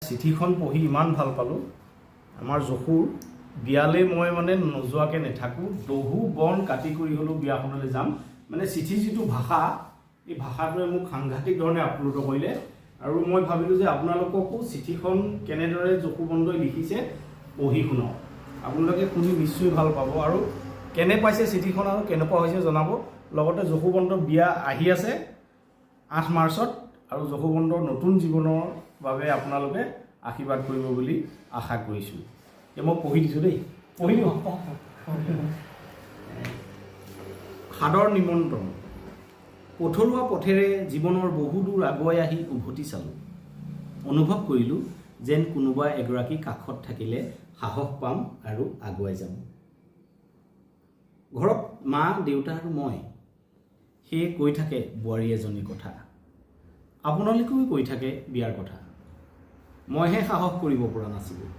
চিঠিখন পঢ়ি ইমান ভাল পালোঁ। আমাৰ যশুৰ বিয়ালৈ মই মানে নোযোৱাকৈ নাথাকোঁ, দহু বন কাটি কৰি হ'লেও বিয়াখনলৈ যাম। মানে চিঠিৰ যিটো ভাষা, এই ভাষাটোৱে মোক সাংঘাতিক ধৰণে আপ্লুত কৰিলে। আৰু মই ভাবিলোঁ যে আপোনালোককো চিঠিখন কেনেদৰে যশু বন্দই লিখিছে পঢ়ি শুনাওঁ। আপোনালোকে শুনি নিশ্চয় ভাল পাব আৰু কেনে পাইছে চিঠিখন আৰু কেনেকুৱা হৈছে জনাব। লগতে যশু বন্দৰ বিয়া আহি আছে 8 মাৰ্চত, আৰু যশু বন্দৰ নতুন জীৱনৰ বাবে আপোনালোকে আশীৰ্বাদ কৰিব বুলি আশা কৰিছোঁ। মই পঢ়ি দিছোঁ দেই, পঢ়ি দিওঁ। সাদৰ নিমন্ত্ৰণ। পথৰুৱা পথেৰে জীৱনৰ বহু দূৰ আগুৱাই আহি উভতি চালোঁ। অনুভৱ কৰিলোঁ যেন কোনোবা এগৰাকী কাষত থাকিলে সাহস পাম আৰু আগুৱাই যাম। ঘৰত মা, দেউতা আৰু মই। সেয়ে কৈ থাকে বোৱাৰী এজনীৰ কথা, আপোনালোকেও কৈ থাকে বিয়াৰ কথা। মইহে সাহস কৰিব পৰা নাছিলোঁ,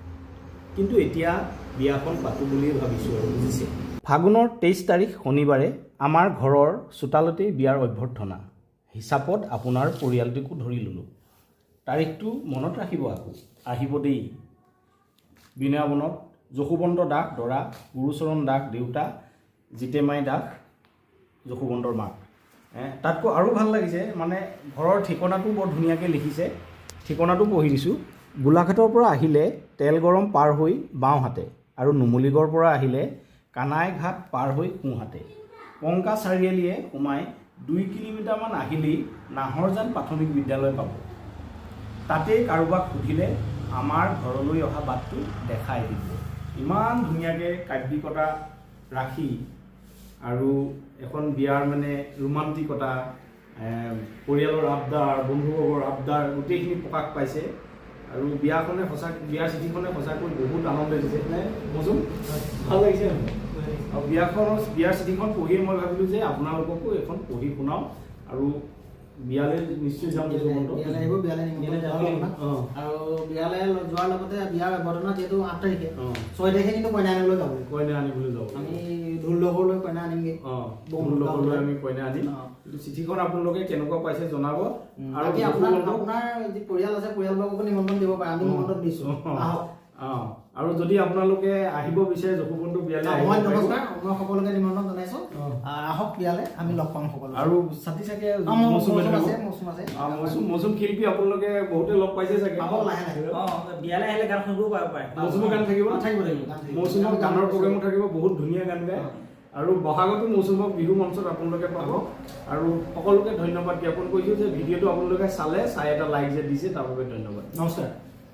কিন্তু এতিয়া বিয়াখন পাতোঁ বুলিয়ে ভাবিছোঁ আৰু বুজিছে। ফাগুনৰ 23 তাৰিখ শনিবাৰে আমাৰ ঘৰৰ চোতালতেই বিয়াৰ অভ্যৰ্থনা। হিচাপত আপোনাৰ পৰিয়ালটোকো ধৰি ল'লোঁ। তাৰিখটো মনত ৰাখিব, আকৌ আহিব দেই। বিনয়াবনত যশুবন্ত দাস দৰা, গুৰুচৰণ দাস দেউতা, জিতেমাই দাস যশুবন্তৰ মাক। তাতকৈ আৰু ভাল লাগিছে, মানে ঘৰৰ ঠিকনাটো বৰ ধুনীয়াকৈ লিখিছে। ঠিকনাটো পঢ়ি দিছোঁ। গোলাঘাটৰ পৰা আহিলে তেলগৰম পাৰ হৈ বাওঁহাতে, আৰু নুমলীগড়ৰ পৰা আহিলে কানাইঘাট পাৰ হৈ সোঁহাতে। পংকা চাৰিআলিয়ে সোমাই 2 কিলোমিটাৰমান আহিলেই নাহৰজান প্ৰাথমিক বিদ্যালয় পাব। তাতেই কাৰোবাক সুধিলে আমাৰ ঘৰলৈ অহা বাটটো দেখাই দিব। ইমান ধুনীয়াকৈ কাব্যিকতা ৰাখি আৰু এখন বিয়াৰ মানে ৰোমান্টিকতা, পৰিয়ালৰ আবদাৰ, বন্ধুবৰ্গৰ আবদাৰ গোটেইখিনি প্ৰকাশ পাইছে। আৰু বিয়াখনে বিয়াৰ চিঠিখনে সঁচাকৈ বহুত আনন্দ দিছে। নে মজুম ভাল লাগিছে। আৰু বিয়াৰ চিঠিখন পঢ়িয়ে মই ভাবিলোঁ যে আপোনালোককো এখন পঢ়ি শুনাওঁ। আৰু বিয়ালৈ নিশ্চয় যাম। বিয়ালৈ আহিব, বিয়ালৈ আৰু বিয়ালৈ যোৱাৰ লগতে বিয়াৰ অভ্যৰ্থনা যিহেতু 8 তাৰিখে, 6 তাৰিখে কিন্তু কইনা আনিবলৈ যাব। কইনা আনিবলৈ যাব। আমি ঢোল লগৰলৈ কইনা আনিমগৈ। ঢোল লগৰলৈ আমি কইনা আনিম। কিন্তু চিঠিখন আপোনালোকে কেনেকুৱা পাইছে জনাব। আৰু আপোনাৰ যি পৰিয়াল আছে পৰিয়ালবৰ্গকো নিমন্ত্ৰণ দিব পাৰে, আমি নিমন্ত্ৰণ দিছোঁ, আহক। আৰু যদি আপোনালোকে আহিব বিচাৰে যশুবন্ত বিয়ালৈ, মই নমস্কাৰ, মই সকলোকে নিমন্ত্ৰণ জনাইছোঁ। আহক বিয়ালৈ, আমি লগ পাম সকলো। আৰু ছাতি চাগে মৌচুম শিল্পী আপোনালোকে বহুতে লগ পাইছে চাগে। বিয়ালৈ আহিলে গান শুনিবও পাৰে। মৌচুমৰ গান থাকিব, মৌচুমৰ গানৰ প্ৰগ্ৰেমো থাকিব, বহুত ধুনীয়া গান গায়। আৰু বহাগতো মৌচুমক বিহু মঞ্চত আপোনালোকে পাব। আৰু সকলোকে ধন্যবাদ জ্ঞাপন কৰিছোঁ যে ভিডিঅ'টো আপোনালোকে চাই এটা লাইক যে দিছে, তাৰ বাবে ধন্যবাদ। নমস্কাৰ।